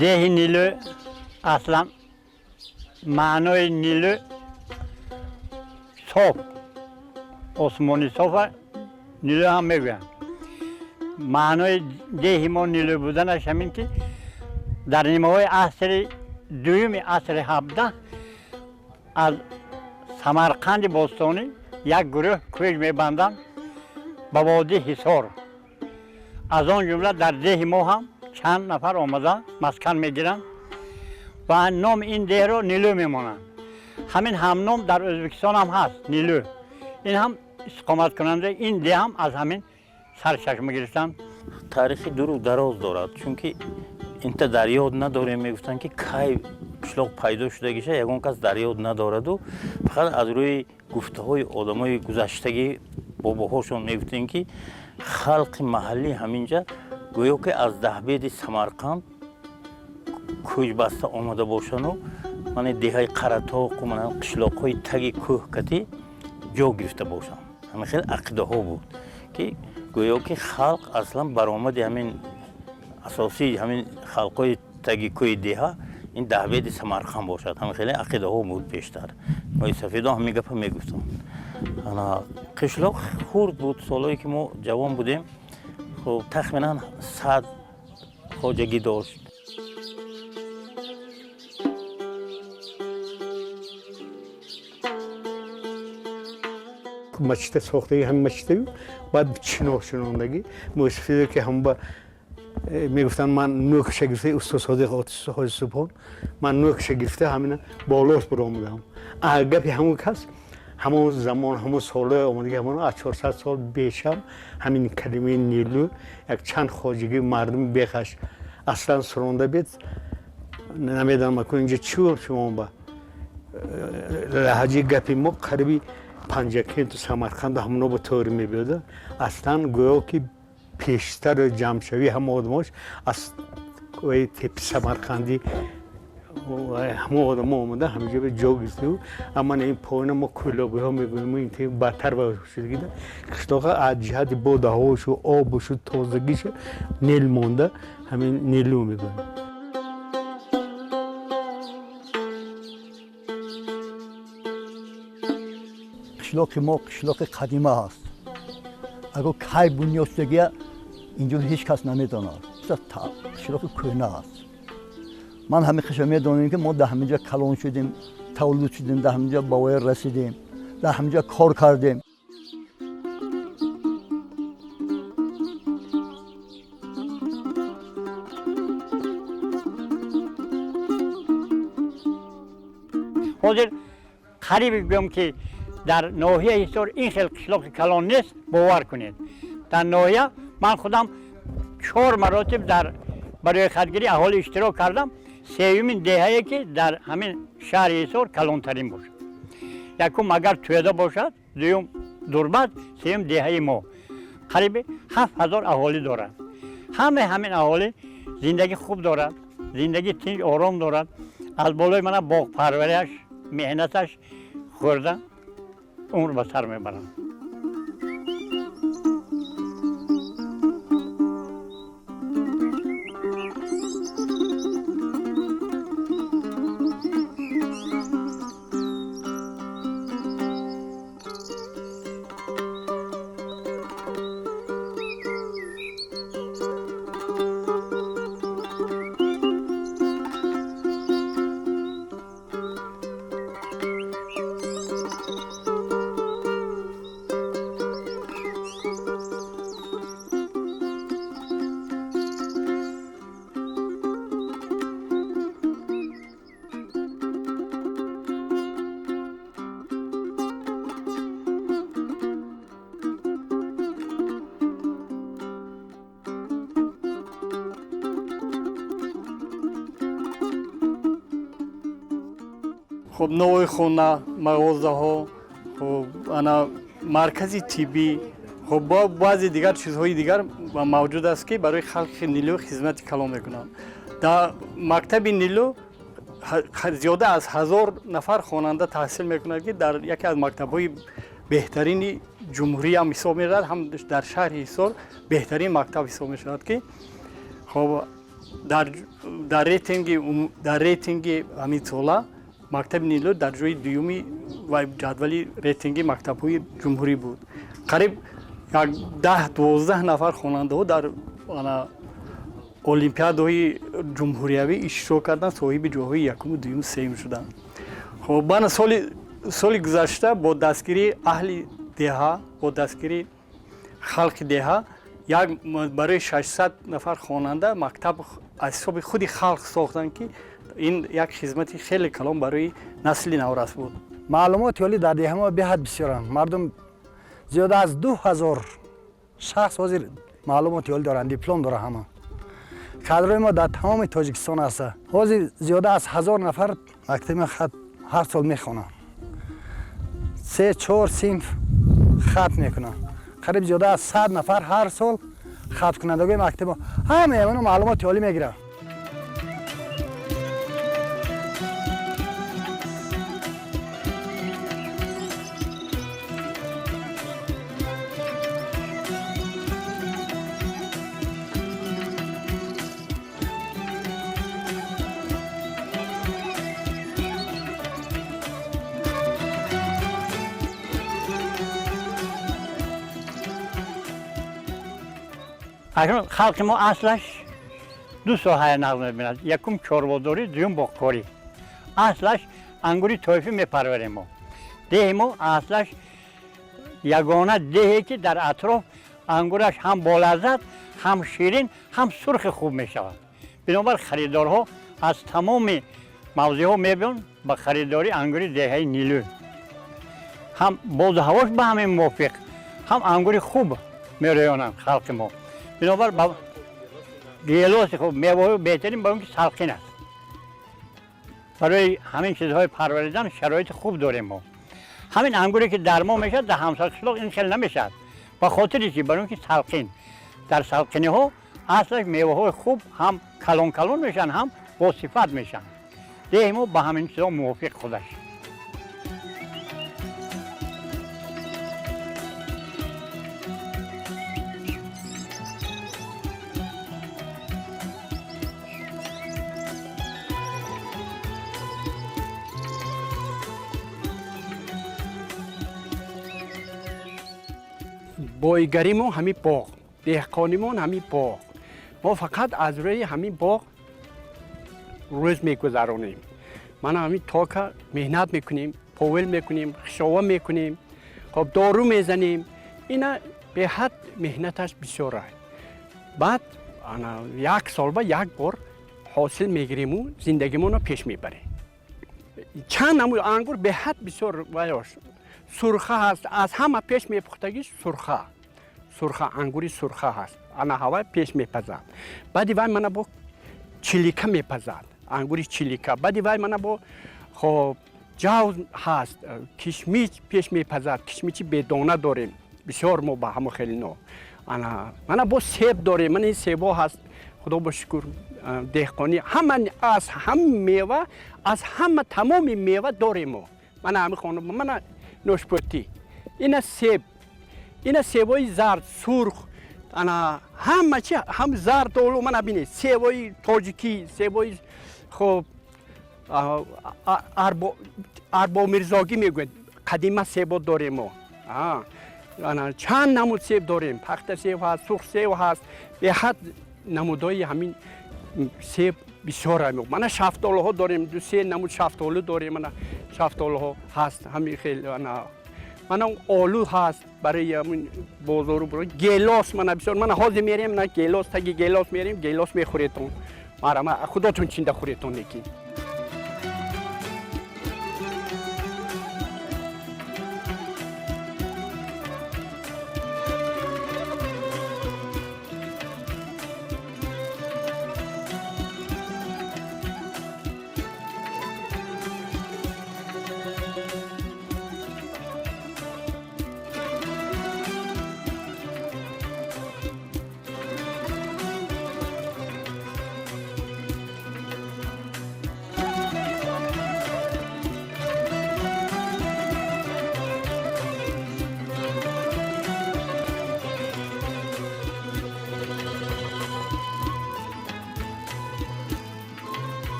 Dehi Nilü aslan manoy Nilü sof Osmani sofa Nilü ham میگویم معنای دهی ما نیلو بودنش همین که در نیمه‌های عصر دوم عصر 17 از سمرقند باستانی یک گروه کوچ می‌بندند به وادی حصار از آن جمله در ده ما هم چند نفر آمدن مسکن میگیرند و نام این ده را نیلو میمانند. همین همنام در ازبکستان هم هست نیلو. این هم اقامت کننده این ده هم از همین سرچشمه گرفتند. تاریخی دراز دارد چونکه اینتا در یاد نداریم میگفتن که کی قشلاق پیدا شدگیشه یگان کس در یاد ندارد و فقط از روی گفته های آدمای گذشتگی باباهاشون میگفتن که خلق محلی همینجا گویا که از دهبید سمرقند کوچ بسته آمده باشن و من دههای قرطاق و من قشلاق های تگ کوه کتی جا گرفته باشن. همین خیلی عقیده ها بود که گویا که خلق اصلا برآمد همین اساسی همین خلقای تگ کوه ده این دهبید سمرقند باشد. همین خیلی عقیده ها بود بیشتر. ما سفیدا هم میگفتن میگفتن. انا قشلاق خورد بود سالایی که ما جوان بودیم. خب تخمینا 100 خواجگی داشت. مچته ساخته هم مچته بعد چینو شنوندگی موسیقی که هم با میگفتن من نوکش گرفته استاد صادق حاج سبحان من نوکش گرفته همین بالاست برآمدم. اگه همون کس همون زمان همون ساله آمده همون 400 سال بیشم همین کلمه نیلو یک چند خواجگی مردم بخش اصلا سرونده بید نمیدونم اکنون اینجا چی شما با لهجه گپی ما قریبی 50 تو سمرقند همونو با طوری میبیده اصلا گویا که پیشتر جمشوی هم آدماش از تیپ سمرقندی همه آدم آمده همینجا به جا گرفته بود اما این پایین ما کلاگوی ها میگویم این تیم بدتر باید شده قشلاق از جهت باده هاش و آبش و تازگیش نیل مانده همین نیلو میگویم. قشلاق ما قشلاق قدیمه هست. اگر کی بنیاشتگی اینجور هیچ کس نمیداند. قشلاق کهنه هست. من همه خشم میدونم که ما در همینجا کلان شدیم، تولد شدیم، در همینجا باور رسیدیم، در همینجا کار کردیم. حاضر قریب بگم که در ناحیه حصار این خیلی قشلاق کلان نیست باور کنید. در ناحیه من خودم 4 مراتب در برای خودگیری اهالی اشتراک کردم. سومین دهه‌ای که در همین شهر حصار کلانترین باشد. یکم اگر تویده باشد، دوم دربت، سوم دهه ما. قریب 7000 اهالی دارد. همین اهالی زندگی خوب دارد، زندگی تنج آرام دارد. از بالای من باغ پروریش، مهنتش خورده عمر به سر میبرند. خب نوع خونه مغازه ها خب انا مرکزی طبی خب با بعضی دیگر چیزهای دیگر موجود است که برای خلق نیلو خدمت کلان میکنند. در مکتب نیلو زیاده از 1000 نفر خواننده تحصیل میکنند که در یکی از مکتب‌های بهترین جمهوری هم حساب میشود، هم در شهر حصار بهترین مکتب حساب میشود که خب در ریتینگ همین ساله مکتب نیلو در جای دومی و جدول ریتینگ مکتب‌های جمهوری بود. قریب 10-12 نفر خواننده ها در المپیادهای جمهوریوی اشتراک کردند، صاحب جاهای یکم و دوم سوم شدند. خب بعد سال گذشته با دستگیری اهل دهه با دستگیری خلق دهه یک برای 600 نفر خواننده مکتب از حساب خود خلق ساختند که این یک خدمتی خیلی کلان برای نسل نورس بود. معلومات ولی در دهه ما بهت بسیارند. مردم زیاده از 2000 شخص حاضر معلومات ولی دارند، دیپلم داره همه. کادرای ما در تمام تاجیکستان است. حاضر زیاده از 1000 نفر مکتب خط هر سال میخونن. 3-4 صنف خط میکنن. قریب زیاده از 100 نفر هر سال خط کنندگان مکتب همه اینو معلومات عالی میگیرن. اکنون خلق ما اصلش دو ساحه نقل می‌بیند. یکم چارباداری، دوم باغکاری. اصلش انگوری طایفی میپروریم ما. ده ما اصلش یگانه دهی که در اطراف انگورش هم بالذت، هم شیرین، هم سرخ خوب میشود. بنابر خریدارها از تمام موضعها میبینن به خریداری انگوری دهه نیلو. هم باز هواش به همین موافق، هم انگوری خوب میرویانند خلق ما. بنابر گیلاس خوب میوه بهترین با اون که سلقین است. برای همین چیزهای پروریدن شرایط خوب داریم ما. همین انگوری که در ما میشد در همسال قشلاق این خیلی نمیشد. به خاطر چی؟ برای اون که سلقین. در سلقینی ها اصلا میوه های خوب هم کلان کلان میشن، هم با صفت میشن. ده ما به همین چیزها موافق خودش. بایگریمون همین باغ، دهقانیمون همین باغ. ما فقط از روی همین باغ روز میگذرانیم. من همین تاکا مهنت میکنیم، پاول میکنیم، خشاوه میکنیم، خب دارو میزنیم. اینا به حد مهنتش بسیار است. بعد یک سال با یک بار حاصل میگیریم و زندگیمون رو پیش میبریم. چند نمود انگور به حد بسیار سرخه هست، از همه پیش میپختگیش سرخه انگوری سرخه هست. انا هوا پیش میپزد. بعدی وای من با چلیکه میپزد، انگوری چلیکه. بعدی وای من با خب جوز هست، کشمیش پیش میپزد. کشمیشی بدانه داریم بسیار، ما با همه خیلی نو. من با سیب داریم. من این سیبا هست خدا با شکر دهقانی همه از هم میوه، از همه تمام میوه داریم ما. من همه خانم من نوشپوتی، این سیب، این سیبای زرد سرخ، همه چی هم زرد دولو من بینید. سیبای تاجیکی، سیبای خب اربا مرزاگی میگوید، قدیمه سیبا داریم ما. چند نمود سیب داریم، پخته سیب هست، سرخ سیب هست، به حد نمودهای همین سیب بسیار همی. من شفتالو ها داریم، 2-3 نمود شفتالو داریم. من شفتالو ها هست همین خیلی. من آلو هست برای همین بازارو برای گیلاس. من بسیار من حاضر میریم نه گیلاس تگی گیلاس میریم، گیلاس میخوریتون. ما خودتون چنده خوریتون نکی.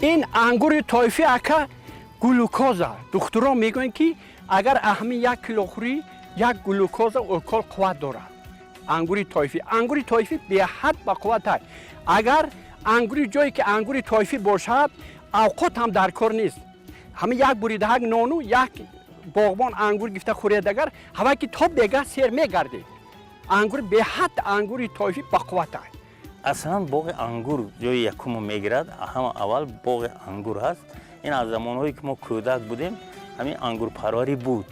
این انگور طایفی اکا گلوکوزا دکتران میگن که اگر اهمی 1 کیلو خوری 1 گلوکوز الکل قوت دارد. انگور طایفی به حد با قوت است. اگر انگور جایی که انگور طایفی باشد اوقات هم در کار نیست. همه یک بریدهک نانو یک باغبان انگور گفته خورید اگر هوا که تاب بگه سیر میگرده. انگور به حد انگور طایفی با قوت است. اصلا باغ انگور جای یکم میگیرد، همه اول باغ انگور هست. این از زمانهایی که ما کودک بودیم همین انگور پروری بود.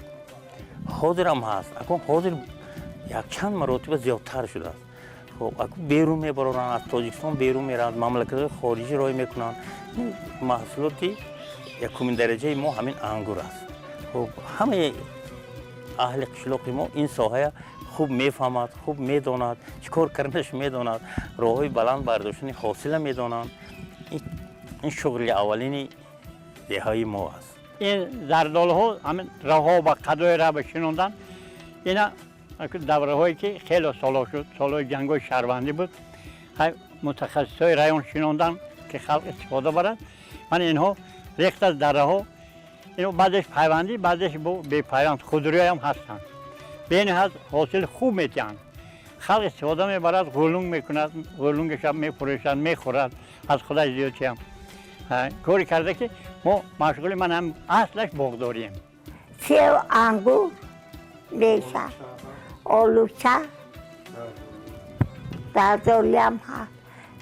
حاضر هم هست، اکنون حاضر یک چند مراتب زیادتر شده است. خب اکنون بیرون میبرن، از تاجیکستان بیرون میرند، مملکت خارجی راه میکنن. این محصولاتی یکمین درجه ما همین انگور است. خب همه اهل قشلاق ما این ساحه خوب میفهمد، خوب میداند، چیکار کردنش میداند، راههای بلند برداشتن حاصل میدانند. این شغل اولین دههای ما است. این زردال ها همین راه ها و قدای راه بشنوندن. اینا دوره هایی که خیلی سالا شد، سالهای جنگ های شهروندی بود. متخصص های رایون شنوندن که خلق استفاده برد. من اینها ریخت از دره ها، اینو بعدش پیوندی، بعدش به پیوند خودروی هم هستند. بین هست حاصل خوب میتیند. خلق استفاده میبرد، غلونگ میکند، غلونگش هم میفروشد، میخورد. از خدای زیادی هم کاری کرده که ما مشغول من هم اصلش باغداریم. سیب انگور میشه، آلوچه، زردالی هم هست.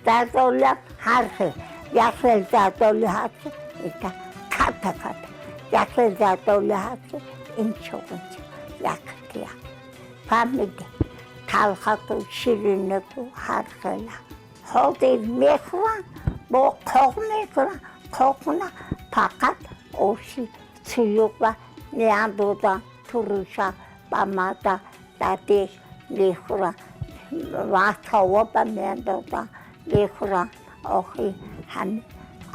زردالی هم هر خیل، یک خیل زردالی هست، اینکه کتا یک خیل زردالی هست، این چون یک خیل. فهمیده، تلخت و شیرینه و هر خیل. حاضر میخورن، با قاق میکنن، قاقونه فقط آشی سیوک و میان دادن تو روشه و مده در دیش میخورن و تاوا به میان دادن میخورن. آخی همین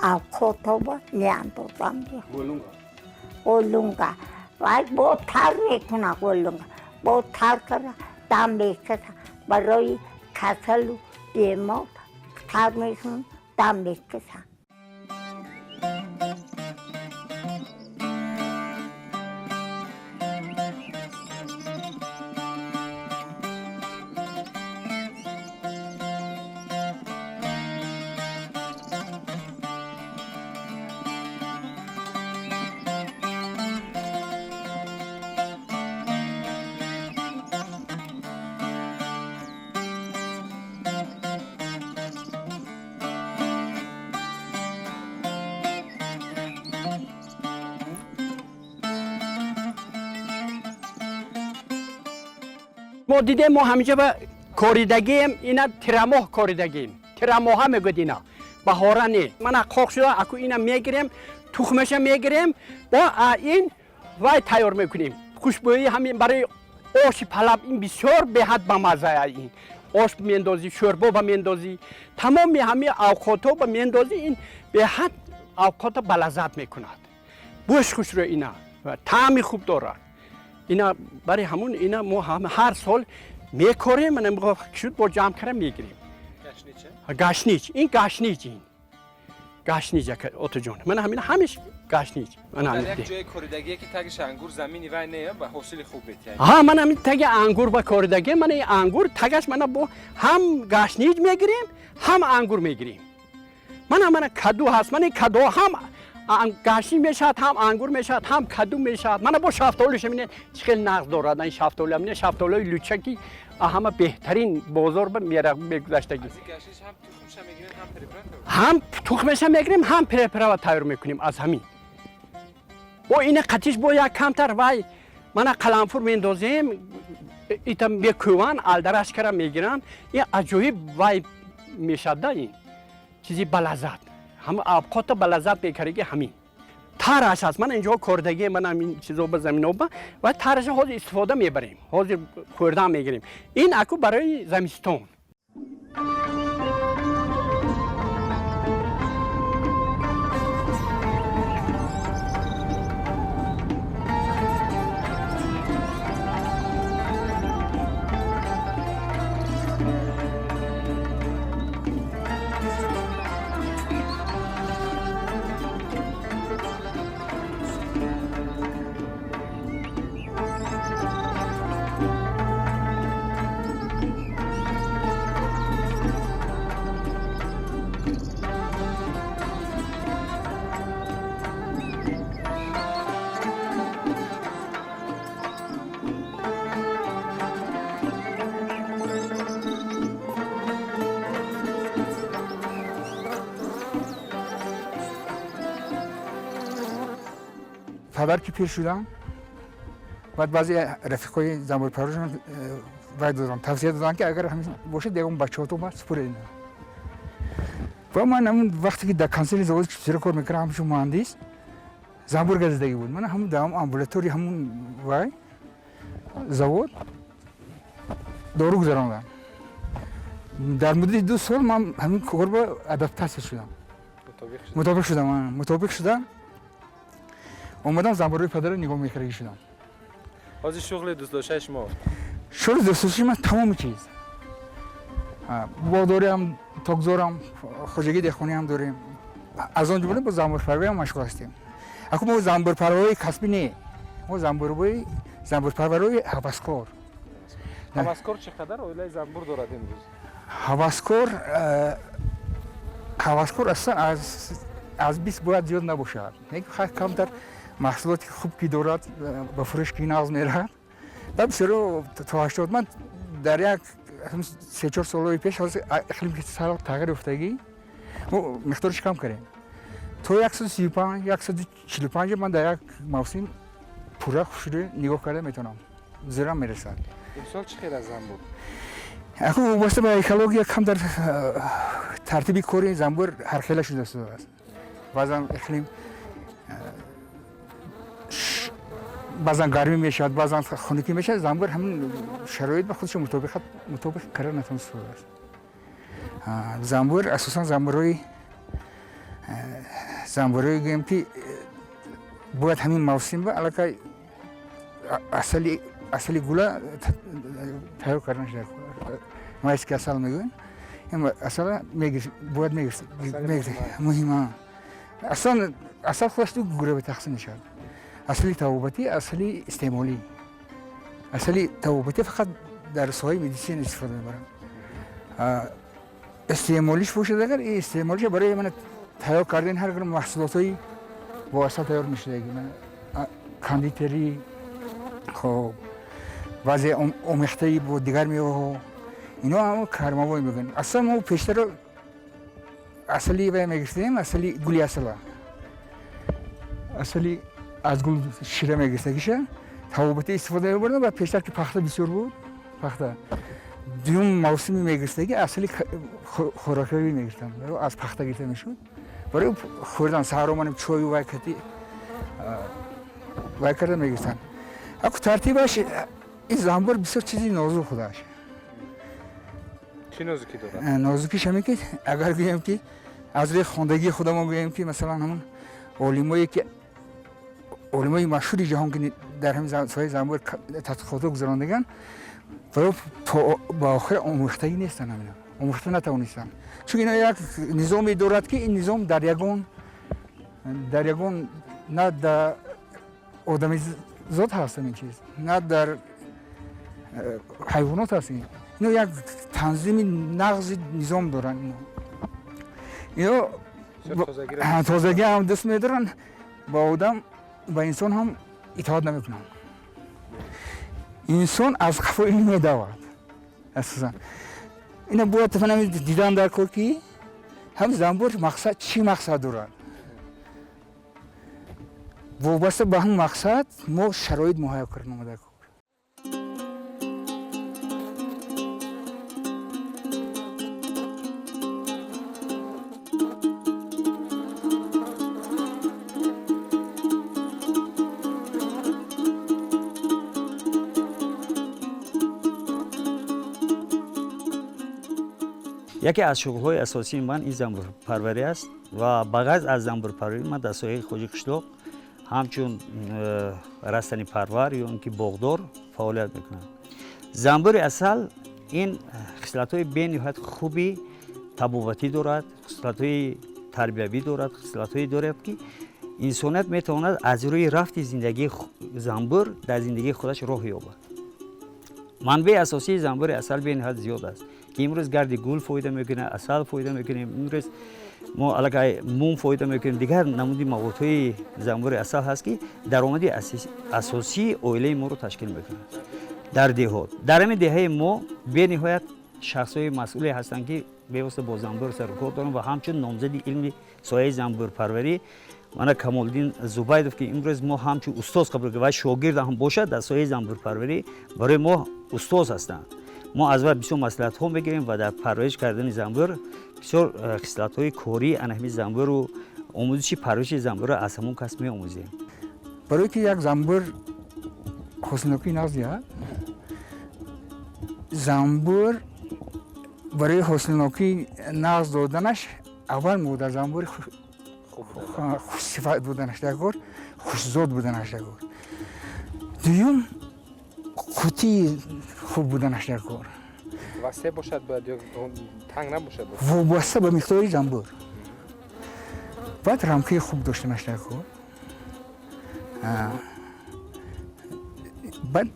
اوقاتا با میان دادن میخورن. غلونگا و با تر میکنن غلونگا، با تر کنن دم میکشن برای کسل و بیمار تر میکنن دم میکشن. ما دیدیم ما همیشه به کاریدگیم اینا ترماه کاریدگیم. ترماه هم میگوید اینا. بهاره نه. من قاق شده اکو اینا میگیریم، تخمش میگیریم، با این وای تیار میکنیم. خوشبویی همین برای آش پلاب این بسیار به حد با مزه این. آش میندازی، شوربا با میندازی، تمام همین اوقاتا با میندازی، این به حد اوقات بلذت میکند. بوش خوش رو اینا و طعم خوب دارد. اینا برای همون اینا ما هر سال میکاریم. من میگم شد با جمع کردم میگیریم. گاشنیچ. این گاشنیچ این. گاشنیچ اوتو جون. من همیشه گاشنیچ. من در یک جای کاریدگی که تگش انگور زمینی و نه و حاصل خوب بیت. ها من همین تگ انگور با کاریدگی من این انگور تگش من با هم گاشنیچ میگیریم هم انگور میگیریم. من کدو هست. من کدو هم گاشنی میشد، هم انگور میشد، هم کدو میشد. من با شفتالوش میبینه چقدر نقص دارد. این شفتالو میبینه شفتالوی لوچکی همه بهترین بازار به میره بگذشتگی. هم تخمش هم میگیریم هم پرپرا تیار میکنیم از همین. با این قطیش با یک کمتر وای من قلمفور میندازیم ایتم به کوان الدرش کردم میگیرم. این عجیب وای میشد این چیزی بلذت. هم اوقات بلذت میکردی همین. ترش هست. من اینجا کردگی من همین چیزا به زمین آب و ترش حاضر استفاده میبریم. حاضر خوردن میگیریم. این اکو برای زمستان. پدر که پیر شدن بعد بعضی رفیقای زنبور پرورشون باید دادن توصیه دادن که اگر همین باشه دیگه اون بچه‌ها تو باید سپرید. و من همون وقتی که در کانسل زاویه چرا کار میکردم همشون مهندس زنبور گزیدگی بود. من همون دام آمبولاتوری همون وای زاویه دورو گذراندم. در مدت 2 سال من همین کار با ادپتاسیون شدم. مطابق شدم. اومدم زنبوری پدر نگاه میکردی شدم. از شغل دوست داشته شما؟ شغل دوست داشته من تمام چیز. با داریم تاگزارم خوشگی دهخانی هم داریم. از آن جمله با زنبور پروری هم مشغول هستیم. اما ما زنبور پروری کسبی نه. ما زنبور پروری هوسکار. هوسکار چقدر اولی زنبور دارد امروز؟ هوسکار اصلا از 20 باید زیاد نباشد. یک کمتر محصولات خوب که دارد با فروش که ناز میرهد. بسیار تا 80 من در یک 3-4 سال پیش از اقلیم که سال تغییر افتادگی مقدارش کم کردیم. تا 135 145 من در یک موسم پورا خوشی نگاه کرده میتونم. زیرا میرسد. امسال چه خیلی از زنبور؟ اخو واسه با اکولوژی کم در ترتیبی کاری زنبور هر خیلی شده است. بعضا اقلیم بعضا گرمی میشد، بعضا خنکی میشد. زنبور همین شرایط به خودش مطابق کردن نتونست است. زنبور اساسا زنبوری گیم که باید همین موسم با علاقه اصلی گولا تهیه کردن شده. ما اسکی اصل میگویم. اصلا باید میگیرد. مهمه. اصل خودش تو گروه به تقسیم شد. اصلی توابتی، اصلی استعمالی. اصلی توابتی فقط در ساحه مدیسین استفاده میبرم. استعمالیش باشه اگر این استعمالیش برای من تهیه کردن هر گونه محصولاتی با اصل تیار میشه. من کاندیتری خب وضع آمیخته‌ای با دیگر میوه اینا هم کارموای میگن. اصلا ما پیشتر اصلی به میگفتیم اصلی گلی اصلی از گل شیره میگفتگیشه توابتی استفاده می‌بردم و پیشتر که پخته بسیار بود پخته دیوم موسمی میگفتگی اصلی خوراکی میگفتم از پخته گرفته میشد برای خوردن سحر منم چای و وقتی وقتی میگفتن اگه ترتیبش این زنبور بسیار چیزی نازک خودش. چی نازکی دارد؟ نازکیش همین که اگر بگیم که از روی خواندگی خودمون بگیم که مثلا همون علمای مشهور جهان که در همین سایه زنبور تحقیقات گذراندگان برای با آخر آموختگی نیستن همینا. آموخته نتوانستن. چون اینا یک نظامی دارد که این نظام در یگان نه در آدمی ذات هستن این چیز نه در حیوانات هستن. اینا یک تنظیم نقض نظام دارن. اینا تازگی هم دست میدارن با آدم با انسان هم اطاعت نمیکنن. انسان از خفا این میدود اساسا. اینا باید تفنم دیدن در کار که هم زنبور مقصد چی مقصد دارن. وابسته به هم مقصد ما شرایط مهیا کردیم در کار. یکی از شغل‌های اساسی من این زنبور پروری است و بغض از زنبور پروری من در ساحه خوجی قشلاق همچون رستنی پرور یا اینکه باغدار فعالیت میکنم. زنبور اصل این خصلت‌های به نهایت خوبی طبابتی دارد، خصلت‌های تربیوی دارد، خصلت‌های دارد که انسانیت میتواند از روی رفت زندگی زنبور در زندگی خودش راه یابد. منبع اساسی زنبور اصل به نهایت زیاد است که امروز گرد گل فایده میکنه، اصل فایده میکنه، امروز ما علاقه موم فایده میکنیم. دیگر نمودی موادهای زنبور اصل هست که درآمد اساسی عائله ما رو تشکیل میکنه. در دهات در همین دهه ما به نهایت شخصای مسئولی هستند که به واسطه با زنبور سر و کار دارن و همچنین نامزد علم سایه زنبور پروری мана Камолдин Зубайдов ки имрӯз мо ҳамчун устоз қабул кардем ва шогирд ҳам бошад дар соҳаи занбурпарварӣ барои мо устоз ҳастанд. мо аз вай бисёр маслиҳатҳо мегирем ва дар парвариш кардани занбур бисёр хислатҳои корӣ ана ҳамин занбуру омӯзиши парвариши занбурро аз ҳамон кас меомӯзем. барое ки як занбур ҳосилнокӣ нағз диҳад, занбур барои ҳосилнокӣ нағз доданаш аввал модар занбури хушсифат буданаш дагор, хушзод буданаш дагор. дуюм қутии хуб буданаш дагор. васеъ бошад бояд ё танг набошад? вобаста ба миқдори занбур. баъд рамкаи хуб доштанаш дагор. баъд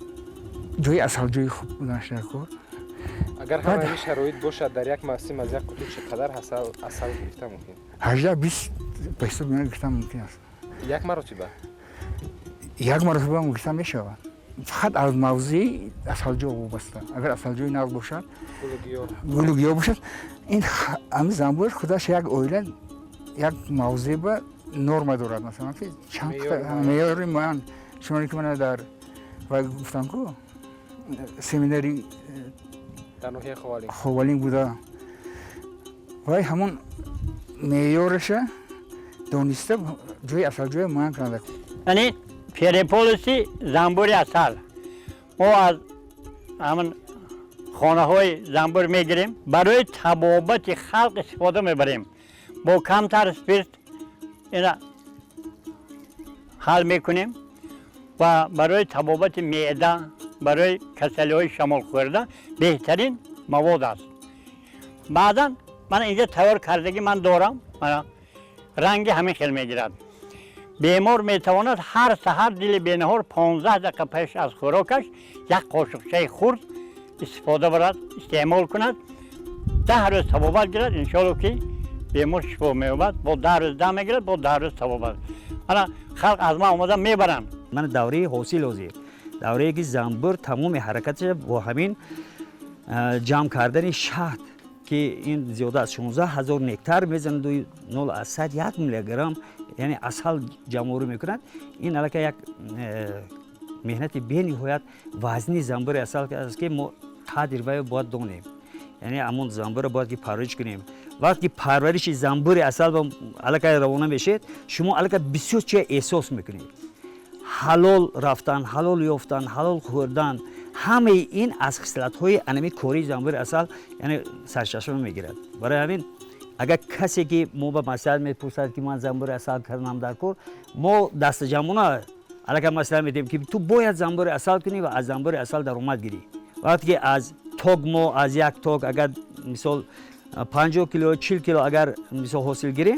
ҷои асалҷои хуб буданаш дагор. агар ҳамаи шароит бошад дар як мавсим аз як қуту чӣ қадар асал гирифта мумкин? 18-20 ба ҳисоб меояд гирифта мумкин аст. як маротиба? як маротиба гирифта мешавад. фақат аз мавзеи асалҷо вобаста. агар асалҷои нағз бошад, гулу гиёҳ бошад, ин ҳамин занбур худаш як оила, як мавзеъ норма дорад. масалан ки чанд меъёри муайян, чуноне ки мана дар вай гуфтам ку семинари дар ноҳияи ховалин буда, вай ҳамон меъёраша дониста ҷои асалҷои муайян карда. یعنی پریپولسی زنبور اصل ما از همون خانه های زنبور میگیریم برای تبابت خلق استفاده میبریم با کمتر اسپریت اینا حل میکنیم و برای تبابت معده برای کسلی های شمال خورده بهترین مواد است. بعدا من اینجا تیار کردگی من دارم، رنگ همین خیلی میگیرد. بیمار میتواند هر سحر دل بینهار 15 دقیقه پیش از خوراکش یک قاشقچه خرد استفاده برد، استعمال کند. 10 روز تبابت گیرد، انشاءالله که بیمار شفا مییابد. با 10 روز دم میگیرد، با 10 روز تبابت. حالا خلق از ما آمدن میبرن. من دوره حاصل حاضر دوره که زنبور تمام حرکتش با همین جمع کردن شهد که این زیاده از 16,000 نکتر میزند و 0.1 میلی گرم یعنی اصل جمع میکند. این علاقه یک مهنت به نهایت وزنی زنبور اصل است که ما قدر باید دونیم. یعنی همون زنبور باید که پرورش کنیم. وقتی پرورش زنبور اصل با علاقه روانه میشید، شما علاقه بسیار چه احساس میکنید. حلال رفتن، حلال یافتن، حلال خوردن، همه این از خصلت‌های انمی کوری زنبور اصل یعنی سرچشمه میگیرد. برای همین اگر کسی که ما به مسئله میپرسد که من زنبور اصل کردم در کار، ما دست جمعونه علاقه مسئله میدیم که تو باید زنبور اصل کنی و از زنبور اصل درآمد گیری. وقتی که از توگ ما از یک توگ اگر مثال 50 کیلو 40 کیلو اگر مثال حاصل گیریم،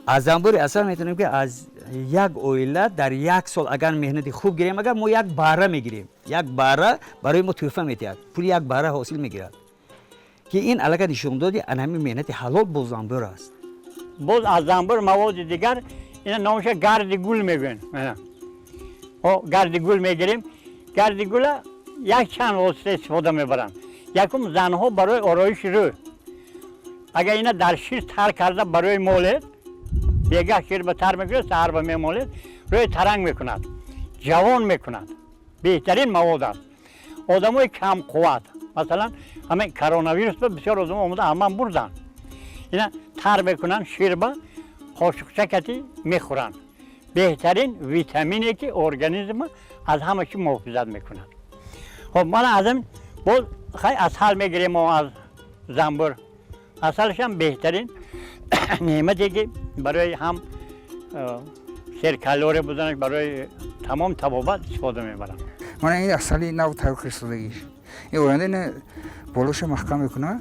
از زنبور اصل میتونیم که از یک اویله در یک سال اگر مهنت خوب گیریم، اگر ما یک باره میگیریم، یک باره برای ما توفه میتید، پول یک باره حاصل میگیرد. که این علاقه نشون دادی ان همین مهنت حلال با زنبور است. باز از زنبور مواد دیگر اینا نامش گرد گل میگن. گرد گل میگیریم. گرد گل یک چند واسطه استفاده میبرن. یکم زنها برای آرایش رو. اگر اینا در شیر تر کرده برای مولد، بیگه شیر به تر میگیره، سحر به میمولد، روی ترنگ میکند، جوان میکند. بهترین مواد است. آدمای کم قوت، مثلا همین کرونا ویروس بسیار آدم آمده همه بردن. اینا تر میکنن، شیر به قاشقچه کتی میخورن. بهترین ویتامینی که ارگانیسم از همه چی محافظت میکنن. خب من از این باز خیلی اصل میگیریم از زنبور. اصلش هم بهترین نعمتی که برای هم سرکالوری بودنش برای تمام طبابت استفاده میبرن. من این اصلی نو تاو کردگیش. این آینده نه بالوش محکم میکنه.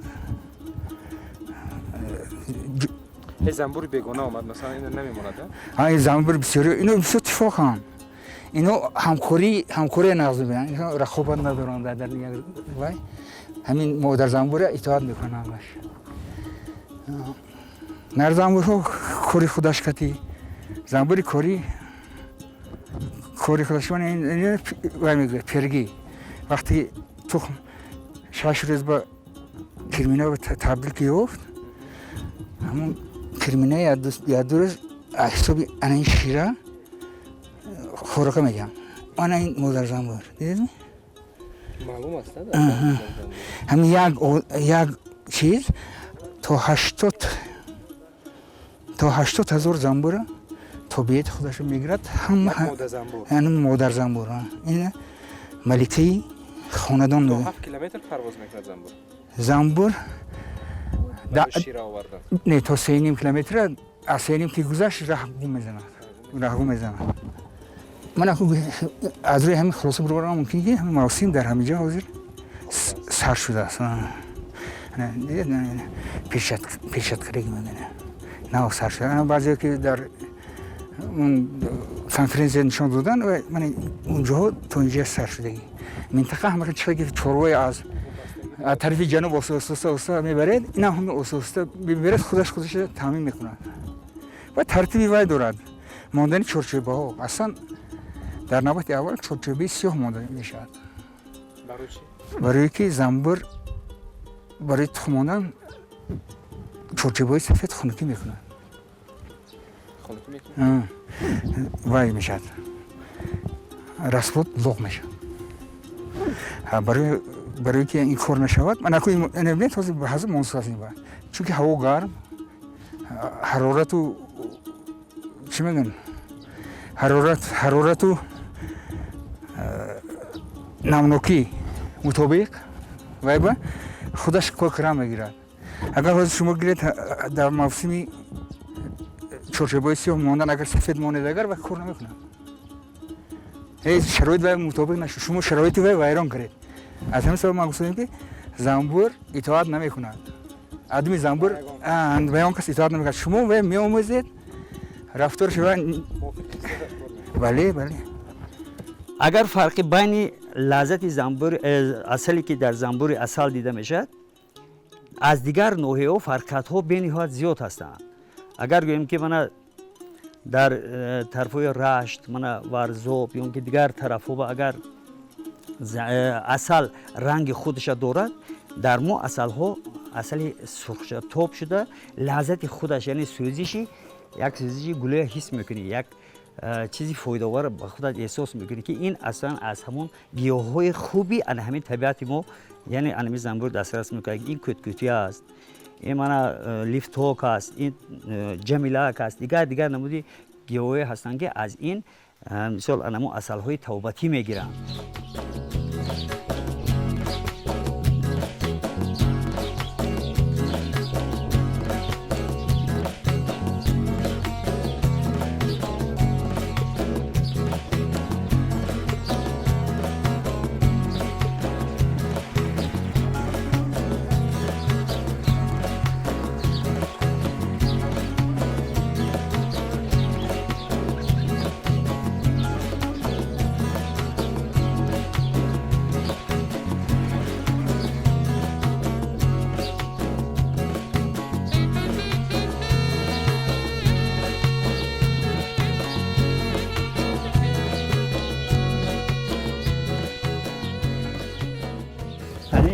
زنبور بیگانه آمد مثلا اینو نمیموند. این زنبور بسیاری اینو بسیار اتفاق هم. اینو همکاری نقض بیان. اینو رقابت ندارن در یک وای. همین مادر زنبور اطاعت میکنه همش. نر زنبور ها کاری خودش کتی. زنبوری کاری خودش کنه این وای میگه پرگی. وقتی تخم 6 روز با کرمینه تبدیل یافت، همون کرمینه یا 2 روز حسابی انا این شیره خوراک میگم آن این مادر زنبور دیدید معلوم است هم یک چیز تا 80,000 زنبور طبیعت خودش میگیرد هم مادر زنبور این ملکه خاندان تا میگه 7 کیلومتر پرواز میکنه زنبور برای شیر آوردن نه تا 3.5 کیلومتر از 3.5 که گذشت راه میزنه من از روی همین خلاصه برام ممکنه که همین موسم در همه جا حاضر سر شده است نه پیشت کاری می‌کنه نه سر شده انا بعضی که در اون کنفرانس نشان دادن و من اونجا تا اینجا سر شدگی منطقه همه چیزی که چروی از طرف جنوب اوستا میبرد اینا همه اوستا میبرد خودش تامین میکنه و ترتیبی وای دارد ماندن چرچوبه ها اصلا در نوبت اول چرچوبه سیاه مانده میشد برای چی؟ برای که زنبور برای تخم ماندن چرچوبه سفید خنکی میکنه وای میشد رسبوت لغ میشه برای که این کار نشود من اکو این تازه به حسب منصفی بود چون که هوا گرم حرارت و چی میگن حرارت و نمنوکی مطابق وای با خودش کار کرم میگیرد اگر شما گیرید در موسمی چرچوبه سیاه ماندن اگر سفید مانده اگر وقت کار نمیکنه شرایط وای مطابق نشد شما شرایطی وای ویران کرید از همین سبب ما گفتیم که زنبور اطاعت نمیکند آدمی زنبور به اون کس اطاعت نمیکند شما وای میآموزید رفتار شما بله اگر فرقی بین لذت زنبور اصلی که در زنبور اصل دیده میشد از دیگر نوعه ها فرقیت ها به نهایت زیاد هستند اگر گوییم که من در طرفای رشت من ورزوب یا که دیگر طرف ها اگر اصل رنگ خودش دارد در ما اصل ها اصل سرخ شده توپ شده لذت خودش یعنی سوزشی یک سوزشی گله حس میکنی یک چیزی فایده‌آور به خودت احساس میکنی که این اصلا از همون گیاهای خوبی ان همین طبیعت ما یعنی انمی زنبور دسترس میکنه این کتکوتی است این من لیفت هوک است این جمیلاک است دیگر نمودی گیاهای هستند که از این مثال انمو اصل های توبتی میگیرن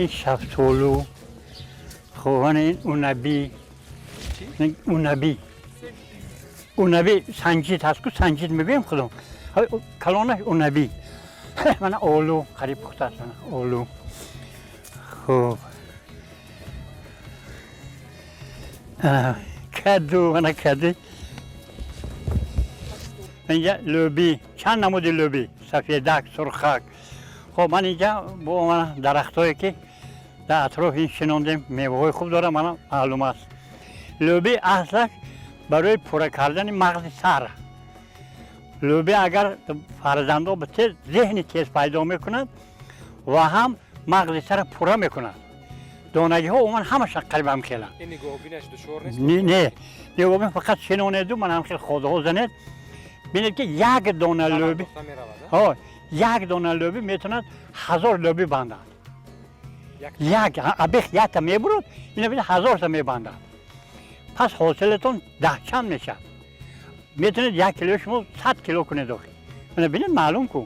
این شفتولو خوان این اونبی سنجید هست که سنجید میگویم خودم کلانش اونبی من اولو قریب پخته است اولو خوب کدو من کدی اینجا لوبی چند نمود لوبی سفیدک سرخک خب من اینجا با من درختایی که در اطراف این شنوندیم میوه‌های خوب داره من معلوم است لوبی اصلا برای پوره کردن مغز سر لوبی اگر فرزنده به تیز ذهنی تیز پیدا میکند و هم مغز سر پوره میکند دانگی ها اومن همش قریب هم خیلی این نگاه بینش دشوار نیست؟ نه نگاه بین فقط شنونه دو من هم خیلی خوده زند بینید که یک دانه لوبی یک دانه لوبی میتوند 1000 لوبی بندد یک ابیخ یک تا میبرد اینا بینید 1000 تا میبندد پس حاصلتون 10 چند میشه میتونید 1 کیلو شما 100 کیلو کنید داخل اینا بینید معلوم کو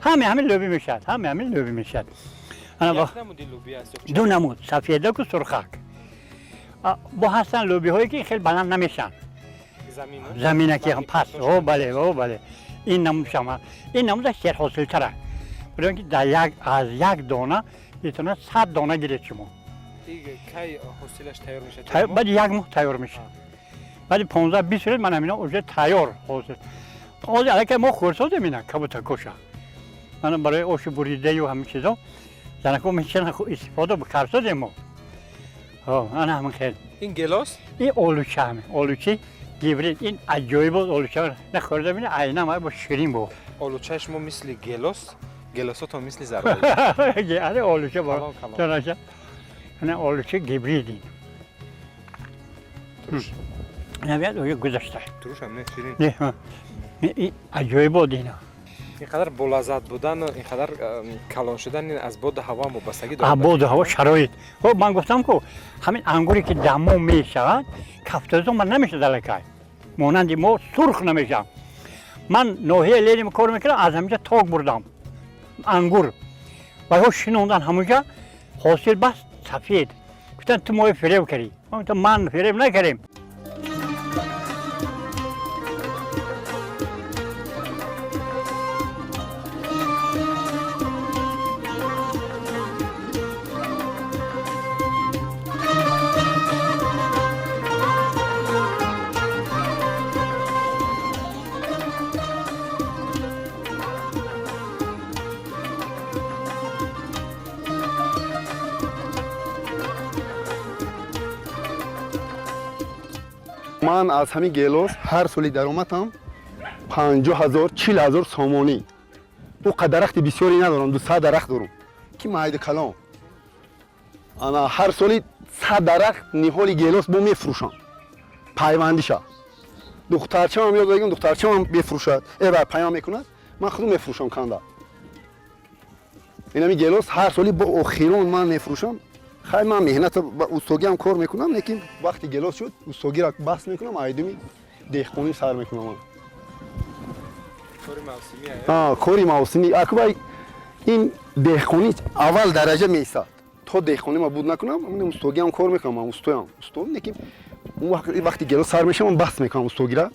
همین لوبی میشد همین لوبی میشد یک نمودی لوبی است دو نمود سفیدک و سرخک با هستن لوبی هایی که خیلی بلند نمیشن زمینه که هم پس او بله این نموش هم این نموش شیر حاصل تره برای اینکه در از یک دانه میتونه 100 دانه گیرید شما کی حاصلش تیار میشه؟ بعد یک ماه تیار میشه بعد 15-20 روز من همینا اوجه تیار حاصل علیکه ما خورساده مینه کبوتر کشه من برای آش بریده و همین چیزا زنکو میشن استفاده بکرساده ما انا همین خیلی این گلاس؟ این آلوچه همه آلوچه گیبرید این عجایب بود آلوچه نخورده بینه عینه ما با شیرین بود آلوچهش ما مثل گلاس ها مثل زربایی آره آلوچه با تناشه نه آلوچه گیبریدین تروش نمیاد اوی گذاشته تروش هم نه شیرین نه این عجایب بود اینا اینقدر بلازت بودن و اینقدر کلان شدن این از باد هوا مبستگی داره باد هوا شرایط خب من گفتم که همین انگوری که دمو میشود کفتازو من نمیشه دلکای مانند ما سرخ نمیشه من نوحه لیلی کار میکردم از همینجا تاک بردم انگور و ها شنوندن همونجا حاصل بس سفید گفتن تو ما فریب کردی من فریب نکردیم من از همین گلاس هر سالی درآمدم 50,000 40,000 سامانی. او درخت بسیاری ندارم 200 درخت دارم که ماید کلام انا هر سالی 100 درخت نهال گلاس با میفروشم پیوندیشا دخترچه هم یاد بگم دخترچه هم بفروشد بعد پیام میکند من خودم میفروشم کنده این همین گلاس هر سالی با اخیرون من میفروشم خیلی من مهنت با استوگی هم کار میکنم لیکن وقتی گلاس شد استوگی را بس میکنم ایدمی دهقانی سر میکنم من کاری موسمی اکبر این دهقانی اول درجه میساد تا دهقانی ما بود نکنم من استوگی هم کار میکنم من استوام لیکن اون وقتی گلاس سر میشم من بس میکنم استوگی را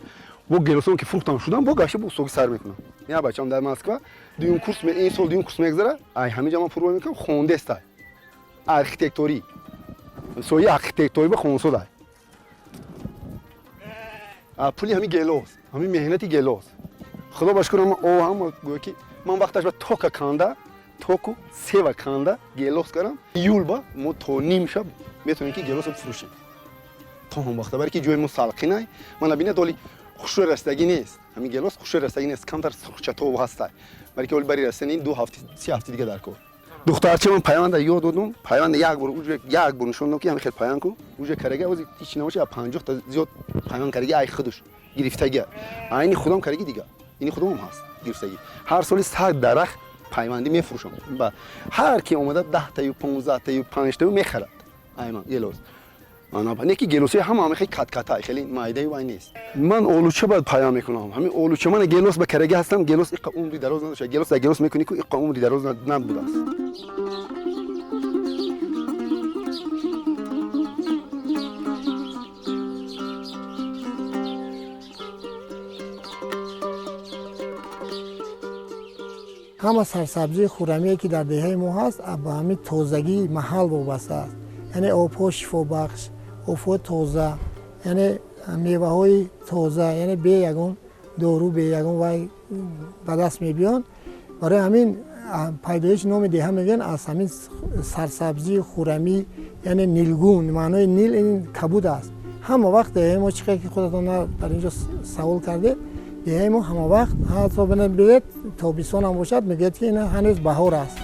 با گلاسون که فروختم شدم با گاشه با استوگی سر میکنم یا بچه‌ام در مسکو دوم کورس این سال دوم کورس میگذره ای همینجا من پرو میکنم خونده است архитектури сои архитектури ба хонсо дай пули ҳами гелос ҳами меҳнати гелос худо ба шукр о ҳам гӯё ки ман вақташ ба тока канда току сева канда гелос кардам июл ба мо то ним шаб метавонем ки гелосро фурӯшем то ҳам вақта баре ки ҷои мо салқинай ман набине доли хушрӯи растагӣ нест ҳами гелос хушрӯи растагӣ нест камтар сурхчатов ҳастай баре ки оли бари растани 2 ҳафта 3 ҳафта дига дар кор دخترچه من پیوند یاد دادم پیوند یک بار نشوندم که همین خیلی پیوند کو اوجه کرگه وزی هیچ نماشه 50 تا زیاد پیوند کرگه ای خودش گرفتگی عین خودم کرگی دیگه این خودم هم هست گرفتگی هر سالی 100 درخت پیوندی میفروشم با هر کی اومده 10 تا 15 تا 5 تا میخرد اینا گلوس انا نکی گلوسی هم خیلی کات کاتای خیلی مایده و نیست من اولوچه باید پیام میکنم همین اولوچه من گلوس به کرگه هستم گلوس عمری دراز نداره گلوس میکنی که عمری دراز نبوده است همه سرسبزی خورمی که در دهه ما هست با همین تازگی محل وابسته است یعنی آب‌ها شفا بخش آب‌ها تازه یعنی میوه های تازه یعنی به یگان دارو به یگان و به دست میبیان برای همین پیدایش نام دهه میگن از همین سرسبزی خورمی یعنی نیلگون معنای نیل این کبود است همه وقت دهه ما چقدر که خودتون در اینجا سوال کرده دهه ما همه وقت حتی بنا بیاد تابستان هم باشد میگه که این هنوز بهار است